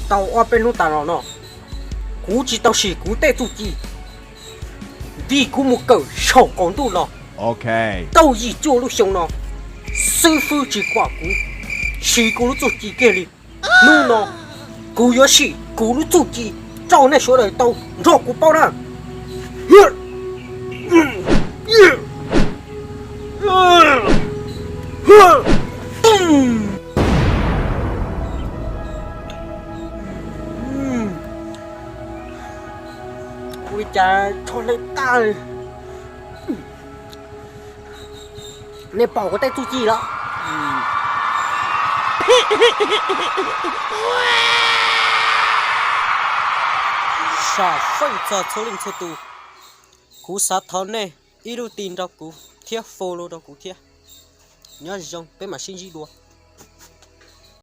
到我边路打了喏，估计到是古代主机，你估木狗小广度了。OK。到一九路上喏，师傅之挂鼓，是古路主机给力，侬喏，古要是古路主机，照那说的都绕古包了。回家超累大了，你保我带住机了。啥分着抽领抽度，古沙头呢，一路盯着古贴 follow 到古贴，你要是用被马信息多。